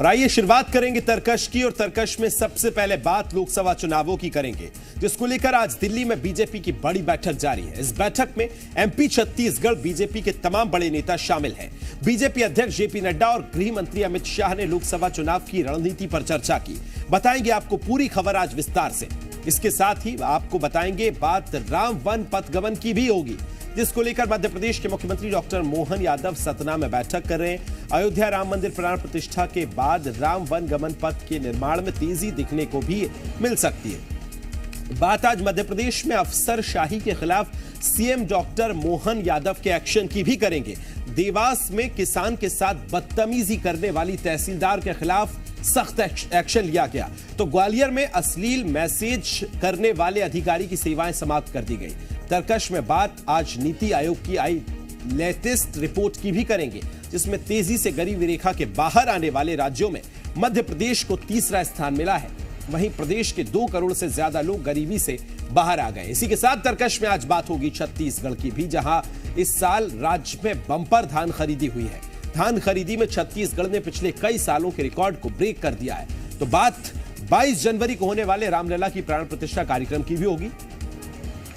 और आइए शुरुआत करेंगे तरकश की, और तरकश में सबसे पहले बात लोकसभा चुनावों की करेंगे, जिसको लेकर आज दिल्ली में बीजेपी की बड़ी बैठक जारी है। इस बैठक में एमपी छत्तीसगढ़ बीजेपी के तमाम बड़े नेता शामिल हैं। बीजेपी अध्यक्ष जेपी नड्डा और गृह मंत्री अमित शाह ने लोकसभा चुनाव की रणनीति पर चर्चा की। बताएंगे आपको पूरी खबर आज विस्तार से। इसके साथ ही आपको बताएंगे बात राम वन पथगमन की भी होगी, जिसको लेकर मध्य प्रदेश के मुख्यमंत्री डॉक्टर मोहन यादव सतना में बैठक कर रहे हैं। अयोध्या राम मंदिर प्राण प्रतिष्ठा के बाद राम वन गमन पथ के निर्माण में तेजी दिखने को भी मिल सकती है। बात आज मध्य प्रदेश में अफसरशाही के खिलाफ सीएम डॉक्टर मोहन यादव के एक्शन की भी करेंगे। देवास में किसान के साथ बदतमीजी करने वाली तहसीलदार के खिलाफ सख्त एक्शन लिया गया, तो ग्वालियर में अश्लील मैसेज करने वाले अधिकारी की सेवाएं समाप्त कर दी गई। तरकश में बात आज नीति आयोग की आई लेटेस्ट रिपोर्ट की भी करेंगे, जिसमें तेजी से गरीबी रेखा के बाहर आने वाले राज्यों में मध्य प्रदेश को तीसरा स्थान मिला है। वहीं प्रदेश के 2 करोड़ से ज्यादा लोग गरीबी से बाहर आ गए। इसी के साथ तरकश में आज बात होगी छत्तीसगढ़ की भी, जहां इस साल राज्य में बंपर धान खरीदी हुई है। धान खरीदी में छत्तीसगढ़ ने पिछले कई सालों के रिकॉर्ड को ब्रेक कर दिया है। तो बात 22 जनवरी को होने वाले रामलला की प्राण प्रतिष्ठा कार्यक्रम की भी होगी,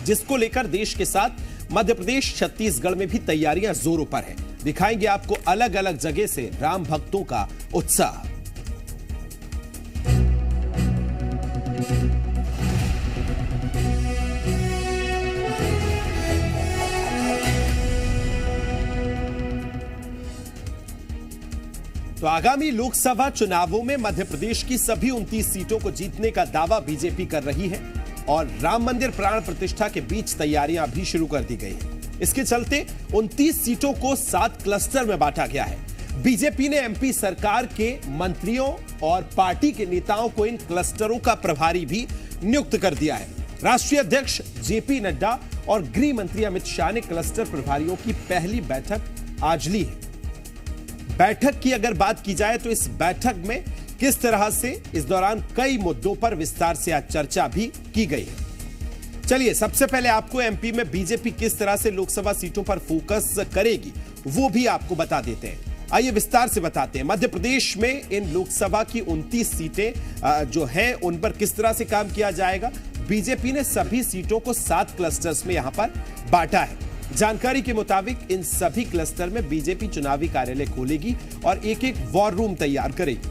जिसको लेकर देश के साथ मध्य प्रदेश छत्तीसगढ़ में भी तैयारियां जोरों पर है। दिखाएंगे आपको अलग अलग जगह से राम भक्तों का उत्साह। तो आगामी लोकसभा चुनावों में मध्य प्रदेश की सभी 29 सीटों को जीतने का दावा बीजेपी कर रही है, और राम मंदिर प्राण प्रतिष्ठा के बीच तैयारियां भी शुरू कर दी गई हैं। इसके चलते 29 सीटों को 7 क्लस्टर में बांटा गया है। बीजेपी ने एमपी सरकार के मंत्रियों और पार्टी के नेताओं को इन क्लस्टरों का प्रभारी भी नियुक्त कर दिया है। राष्ट्रीय अध्यक्ष जेपी नड्डा और गृह मंत्री अमित शाह ने क्लस्टर प्रभारियों की पहली बैठक आज ली है। बैठक की अगर बात की जाए तो इस बैठक में किस तरह से इस दौरान कई मुद्दों पर विस्तार से आज चर्चा भी की गई है। चलिए सबसे पहले आपको एमपी में बीजेपी किस तरह से लोकसभा सीटों पर फोकस करेगी वो भी आपको बता देते हैं। आइए विस्तार से बताते हैं। मध्य प्रदेश में इन लोकसभा की 29 सीटें जो हैं उन पर किस तरह से काम किया जाएगा। बीजेपी ने सभी सीटों को 7 क्लस्टर्स में यहां पर बांटा है। जानकारी के मुताबिक इन सभी क्लस्टर में बीजेपी चुनावी कार्यालय खोलेगी और एक वॉर रूम तैयार करेगी।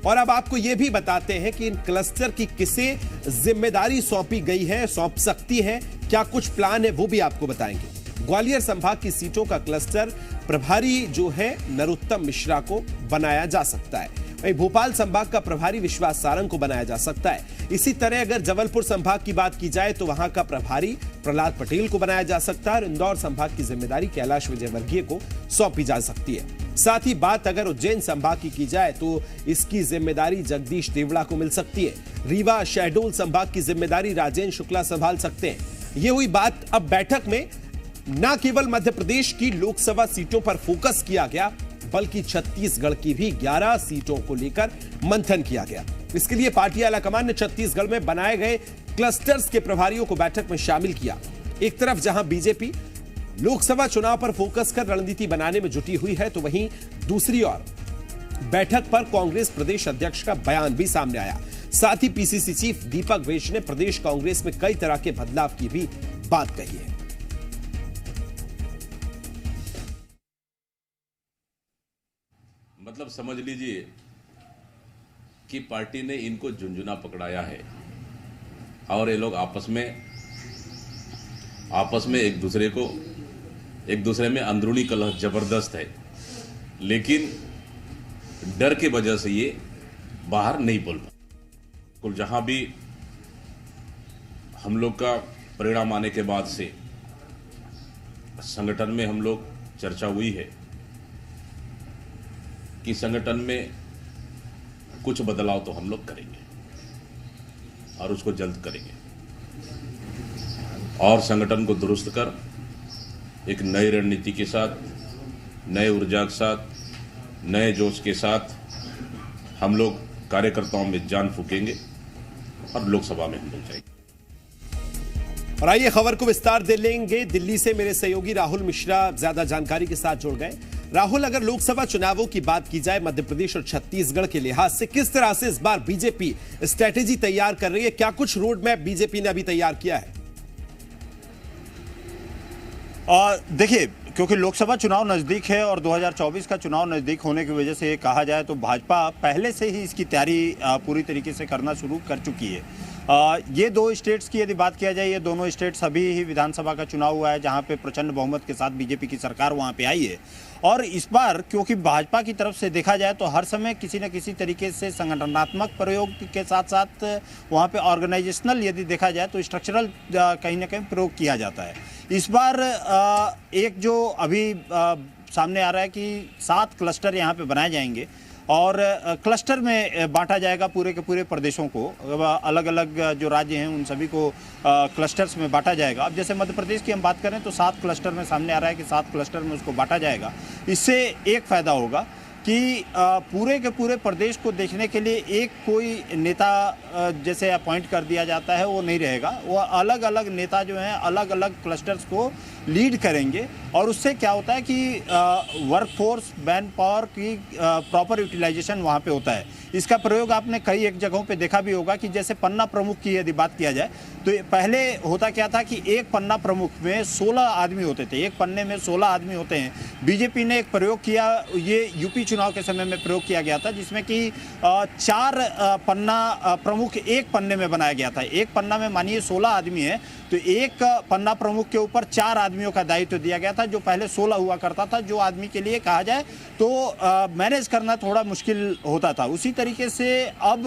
और अब आपको यह भी बताते हैं कि इन क्लस्टर की किसे जिम्मेदारी सौंपी गई है, सौंप सकती है, क्या कुछ प्लान है वो भी आपको बताएंगे। ग्वालियर संभाग की सीटों का क्लस्टर प्रभारी जो है नरोत्तम मिश्रा को बनाया जा सकता है। वहीं भोपाल संभाग का प्रभारी विश्वास सारंग को बनाया जा सकता है। इसी तरह अगर जबलपुर संभाग की बात की जाए तो वहां का प्रभारी प्रहलाद पटेल को बनाया जा सकता है, और इंदौर संभाग की जिम्मेदारी कैलाश विजयवर्गीय को सौंपी जा सकती है। साथ ही बात अगर उज्जैन संभाग की जाए तो इसकी जिम्मेदारी जगदीश देवड़ा को मिल सकती है। रीवा शहडोल संभाग की जिम्मेदारी राजेंद्र शुक्ला संभाल सकते हैं। यह हुई बात। अब बैठक में न केवल मध्य प्रदेश की लोकसभा सीटों पर फोकस किया गया, बल्कि छत्तीसगढ़ की भी 11 सीटों को लेकर मंथन किया गया। इसके लिए पार्टी आलाकमान ने छत्तीसगढ़ में बनाए गए क्लस्टर्स के प्रभारियों को बैठक में शामिल किया। एक तरफ जहां बीजेपी लोकसभा चुनाव पर फोकस कर रणनीति बनाने में जुटी हुई है, तो वहीं दूसरी ओर बैठक पर कांग्रेस प्रदेश अध्यक्ष का बयान भी सामने आया। साथ ही पीसीसी चीफ दीपक वैश्य ने प्रदेश कांग्रेस में कई तरह के बदलाव की भी बात कही है। मतलब समझ लीजिए कि पार्टी ने इनको झुंझुना पकड़ाया है, और ये लोग आपस में एक दूसरे में अंदरूनी कलह जबरदस्त है, लेकिन डर की वजह से ये बाहर नहीं बोल पाते। कुल जहां भी हम लोग का परिणाम आने के बाद से संगठन में हम लोग चर्चा हुई है कि संगठन में कुछ बदलाव तो हम लोग करेंगे, और उसको जल्द करेंगे, और संगठन को दुरुस्त कर एक नई रणनीति के साथ, नए ऊर्जा के साथ, नए जोश के साथ हम लोग कार्यकर्ताओं में जान फूकेंगे और लोकसभा में हम लोग जाएंगे। और आइए खबर को विस्तार दे लेंगे। दिल्ली से मेरे सहयोगी राहुल मिश्रा ज्यादा जानकारी के साथ जुड़ गए। राहुल, अगर लोकसभा चुनावों की बात की जाए मध्य प्रदेश और छत्तीसगढ़ के लिहाज से, किस तरह से इस बार बीजेपी स्ट्रेटेजी तैयार कर रही है? क्या कुछ रोड मैप बीजेपी ने अभी तैयार किया है? देखिए, क्योंकि लोकसभा चुनाव नज़दीक है और 2024 का चुनाव नज़दीक होने की वजह से कहा जाए तो भाजपा पहले से ही इसकी तैयारी पूरी तरीके से करना शुरू कर चुकी है। ये दो स्टेट्स की यदि बात किया जाए, ये दोनों स्टेट्स अभी ही विधानसभा का चुनाव हुआ है जहां पे प्रचंड बहुमत के साथ बीजेपी की सरकार वहां पे आई है। और इस बार क्योंकि भाजपा की तरफ से देखा जाए तो हर समय किसी न किसी तरीके से संगठनात्मक प्रयोग के साथ साथ वहाँ पे ऑर्गेनाइजेशनल यदि देखा जाए तो स्ट्रक्चरल कहीं ना कहीं प्रयोग किया जाता है। इस बार एक जो अभी सामने आ रहा है कि 7 क्लस्टर यहाँ पे बनाए जाएंगे और क्लस्टर में बांटा जाएगा पूरे के पूरे प्रदेशों को, अलग अलग जो राज्य हैं उन सभी को क्लस्टर्स में बांटा जाएगा। अब जैसे मध्य प्रदेश की हम बात करें तो 7 क्लस्टर में सामने आ रहा है कि 7 क्लस्टर में उसको बांटा जाएगा। इससे एक फ़ायदा होगा कि पूरे के पूरे प्रदेश को देखने के लिए एक कोई नेता जैसे अपॉइंट कर दिया जाता है वो नहीं रहेगा। वो अलग अलग नेता जो हैं अलग अलग क्लस्टर्स को लीड करेंगे और उससे क्या होता है कि वर्कफोर्स मैन पावर की प्रॉपर यूटिलाइजेशन वहाँ पे होता है। इसका प्रयोग आपने कई एक जगहों पे देखा भी होगा कि जैसे पन्ना प्रमुख की यदि बात किया जाए तो पहले होता क्या था कि एक पन्ना प्रमुख में 16 आदमी होते थे, एक पन्ने में 16 आदमी होते हैं। बीजेपी ने एक प्रयोग किया, ये यूपी चुनाव के समय में प्रयोग किया गया था जिसमें कि 4 पन्ना प्रमुख एक पन्ने में बनाया गया था। एक पन्ना में मानिए 16 आदमी है तो एक पन्ना प्रमुख के ऊपर 4 आदमियों का दायित्व दिया गया था, जो पहले 16 हुआ करता था, जो आदमी के लिए कहा जाए तो मैनेज करना थोड़ा मुश्किल होता था। उसी तरीके से अब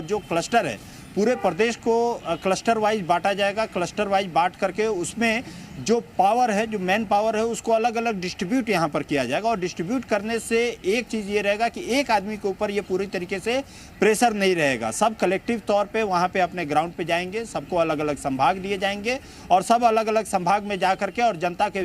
जो क्लस्टर है पूरे प्रदेश को क्लस्टर वाइज बांटा जाएगा। क्लस्टर वाइज बांट करके उसमें जो पावर है, जो मैन पावर है, उसको अलग अलग डिस्ट्रीब्यूट यहाँ पर किया जाएगा। और डिस्ट्रीब्यूट करने से एक चीज़ ये रहेगा कि एक आदमी के ऊपर ये पूरी तरीके से प्रेशर नहीं रहेगा। सब कलेक्टिव तौर पे वहाँ पे अपने ग्राउंड पे जाएंगे, सबको अलग अलग संभाग दिए जाएंगे और सब अलग अलग संभाग में जा करके और जनता के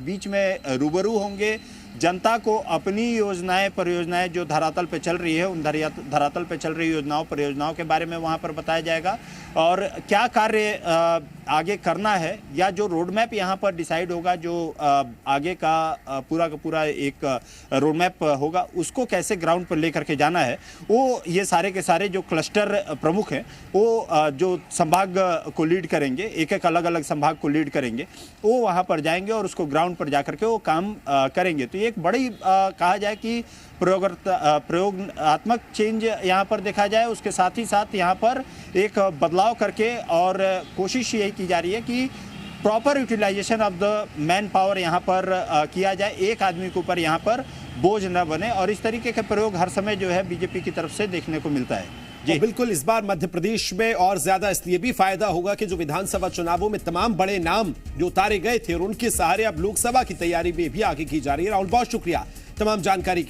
बीच में रूबरू होंगे। जनता को अपनी योजनाएं परियोजनाएं जो धरातल पे चल रही है उन धरातल पे चल रही योजनाओं परियोजनाओं के बारे में वहाँ पर बताया जाएगा और क्या कार्य आगे करना है या जो रोड मैप यहाँ पर डिसाइड होगा, जो आगे का पूरा एक रोड मैप होगा, उसको कैसे ग्राउंड पर लेकर के जाना है, वो ये सारे के सारे जो क्लस्टर प्रमुख हैं वो जो संभाग को लीड करेंगे, एक एक अलग अलग संभाग को लीड करेंगे, वो वहाँ पर जाएंगे और उसको ग्राउंड पर जा करके वो काम करेंगे। तो ये एक बड़ी कहा जाए कि प्रयोगात्मक चेंज यहाँ पर देखा जाए। उसके साथ ही साथ यहाँ पर एक बदलाव करके और कोशिश यही की जा रही है कि proper utilization of the manpower यहाँ पर किया जाए, एक आदमी के ऊपर यहाँ पर बोझ न बने। और इस तरीके के प्रयोग हर समय जो है बीजेपी की तरफ से देखने को मिलता है। जी बिल्कुल, इस बार मध्य प्रदेश में और ज्यादा इसलिए भी फायदा होगा कि जो विधानसभा चुनावों में तमाम बड़े नाम जो उतारे गए थे और उनके सहारे अब लोकसभा की तैयारी में भी आगे की जा रही है। राहुल, बहुत शुक्रिया तमाम जानकारी के लिए।